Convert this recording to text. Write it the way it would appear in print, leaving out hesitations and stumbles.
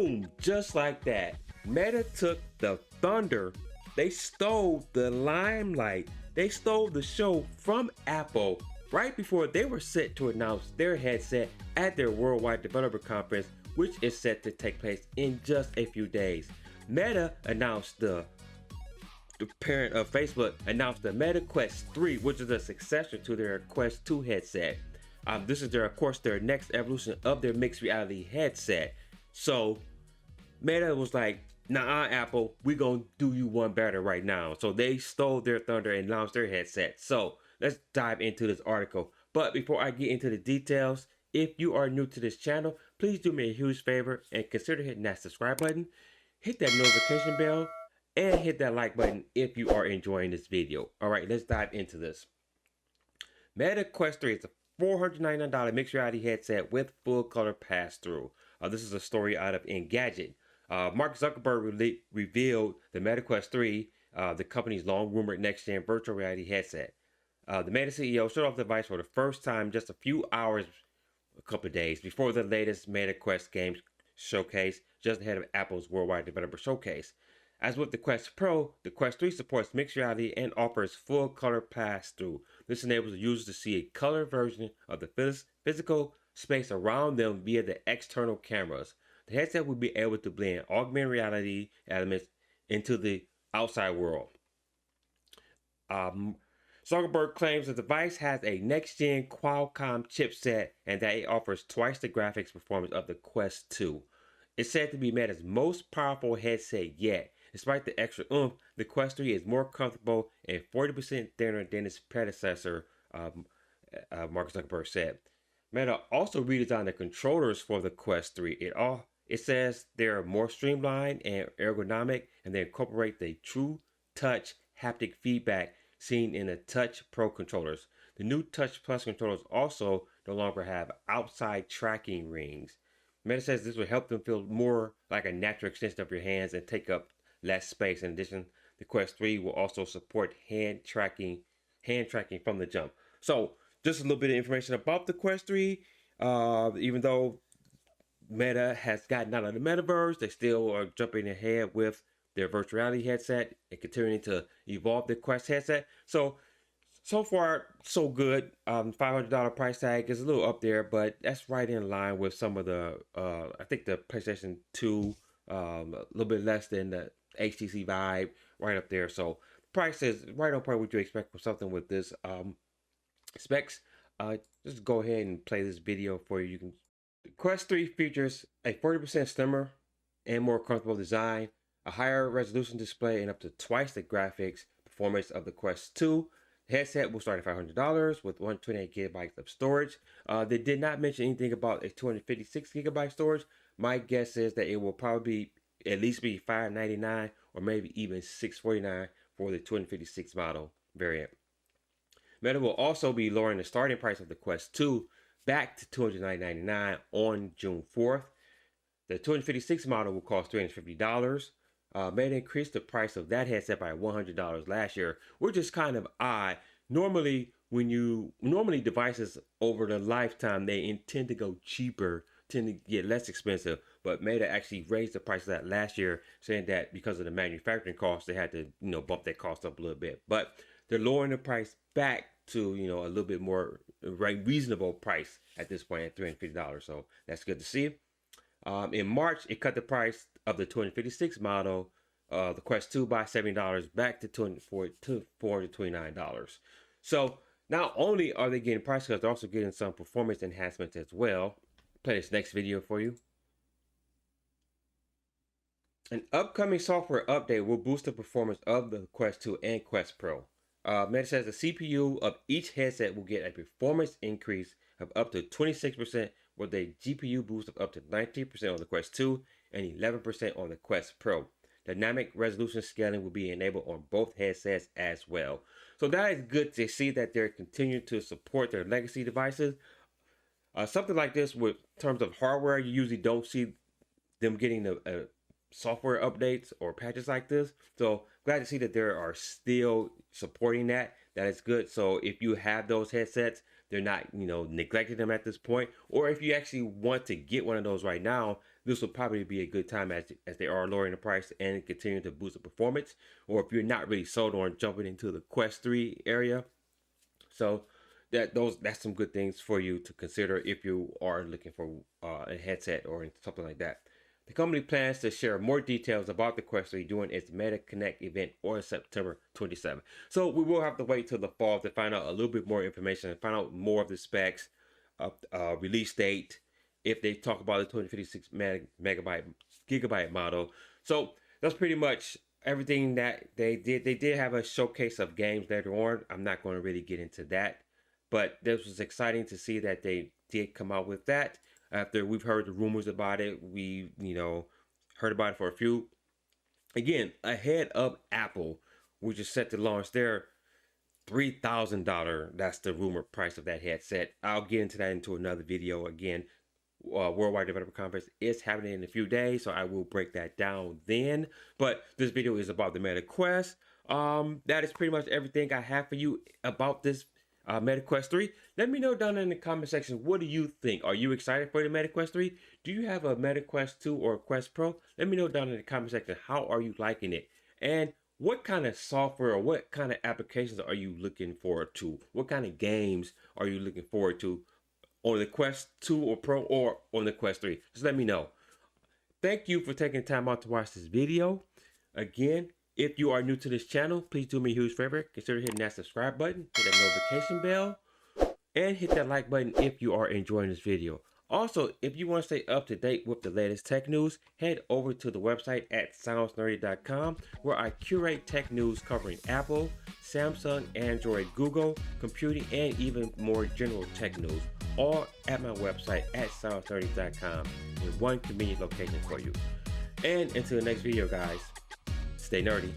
Boom! Just like that. Meta took the thunder. They stole the limelight. They stole the show from Apple right before they were set to announce their headset at their Worldwide Developer Conference, which is set to take place in just a few days. Meta announced the parent of Facebook announced the Meta Quest 3, which is a successor to their Quest 2 headset. This is of course, their next evolution of their mixed reality headset. So Meta was like, nah, Apple, we gonna do you one better right now. So they stole their thunder and launched their headset. So let's dive into this article. But before I get into the details, if you are new to this channel, please do me a huge favor and consider hitting that subscribe button, hit that notification bell, and hit that like button if you are enjoying this video. All right, let's dive into this. Meta Quest 3 is a $499 mixed reality headset with full color pass-through. This is a story out of Engadget. Mark Zuckerberg revealed the Meta Quest 3, the company's long-rumored next-gen virtual reality headset. The Meta CEO showed off the device for the first time just a few hours, a couple of days before the latest Meta Quest games showcase, just ahead of Apple's Worldwide Developer Showcase. As with the Quest Pro, the Quest 3 supports mixed reality and offers full color pass-through. This enables users to see a color version of the physical space around them via the external cameras. The headset will be able to blend augmented reality elements into the outside world. Zuckerberg claims the device has a next-gen Qualcomm chipset and that it offers twice the graphics performance of the Quest 2. It's said to be Meta's most powerful headset yet. Despite the extra oomph, the Quest 3 is more comfortable and 40% thinner than its predecessor, Mark Zuckerberg said. Meta also redesigned the controllers for the Quest 3. It says they're more streamlined and ergonomic, and they incorporate the true touch haptic feedback seen in the Touch Pro controllers. The new Touch Plus controllers also no longer have outside tracking rings. Meta says this will help them feel more like a natural extension of your hands and take up less space. In addition, the Quest 3 will also support hand tracking from the jump. So just a little bit of information about the Quest 3. Even though Meta has gotten out of the metaverse, they still are jumping ahead with their virtual reality headset and continuing to evolve the Quest headset. So far, so good. $500 price tag is a little up there, but that's right in line with some of the, I think the PlayStation 2, a little bit less than the HTC Vive, right up there. So price is right on par what you expect for something with this specs. Just go ahead and play this video for you. The Quest 3 features a 40% slimmer and more comfortable design, a higher resolution display, and up to twice the graphics performance of the Quest 2. The headset will start at $500 with 128 gigabytes of storage. They did not mention anything about a 256 gigabyte storage. My guess is that it will probably at least be $599 or maybe even $649 for the 256 model variant. Meta will also be lowering the starting price of the Quest 2 back to $299 on June 4th. The 256 model will cost $350. Meta increased the price of that headset by $100 last year, which is kind of odd. Normally devices over the lifetime, they tend to go cheaper, tend to get less expensive, but Meta actually raised the price of that last year, saying that because of the manufacturing costs, they had to, bump that cost up a little bit. But they're lowering the price back to, a little bit more reasonable price at this point at $350. So that's good to see. In March, it cut the price of the 256 model, the Quest 2, by $70 back to $429. So not only are they getting price cuts, they're also getting some performance enhancements as well. Play this next video for you. An upcoming software update will boost the performance of the Quest 2 and Quest Pro. Meta says the CPU of each headset will get a performance increase of up to 26%, with a GPU boost of up to 19% on the Quest 2 and 11% on the Quest Pro. Dynamic resolution scaling will be enabled on both headsets as well. So that is good to see that they're continuing to support their legacy devices. Something like this, with terms of hardware, you usually don't see them getting the software updates or patches like this. So glad to see that they are still supporting that. That is good. So if you have those headsets, they're not, neglecting them at this point. Or if you actually want to get one of those right now, this will probably be a good time as they are lowering the price and continuing to boost the performance. Or if you're not really sold on jumping into the Quest 3 area, so that's some good things for you to consider if you are looking for a headset or something like that. The company plans to share more details about the Quest 3 during its Meta Connect event on September 27th. So we will have to wait till the fall to find out a little bit more information and find out more of the specs, release date, if they talk about the 256 gigabyte model. So that's pretty much everything that they did. They did have a showcase of games later on. I'm not going to really get into that, but this was exciting to see that they did come out with that. After we've heard the rumors about it, we heard about it for a few. Again, ahead of Apple, which is set to launch their $3,000. That's the rumored price of that headset. I'll get into that into another video. Again, Worldwide Developer Conference is happening in a few days, so I will break that down then. But this video is about the Meta Quest. That is pretty much everything I have for you about this Meta Quest 3. Let me know down in the comment section, what do you think? Are you excited for the Meta Quest 3? Do you have a Meta Quest 2 or a Quest Pro? Let me know down in the comment section, how are you liking it? And what kind of software or what kind of applications are you looking forward to? What kind of games are you looking forward to on the Quest 2 or Pro or on the Quest 3? Just let me know. Thank you for taking time out to watch this video. Again, if you are new to this channel, please do me a huge favor. Consider hitting that subscribe button, hit that notification bell, and hit that like button if you are enjoying this video. Also, if you want to stay up to date with the latest tech news, head over to the website at soundsnerdy.com, where I curate tech news covering Apple, Samsung, Android, Google, computing, and even more general tech news, all at my website at soundsnerdy.com in one convenient location for you. And until the next video, guys, stay nerdy.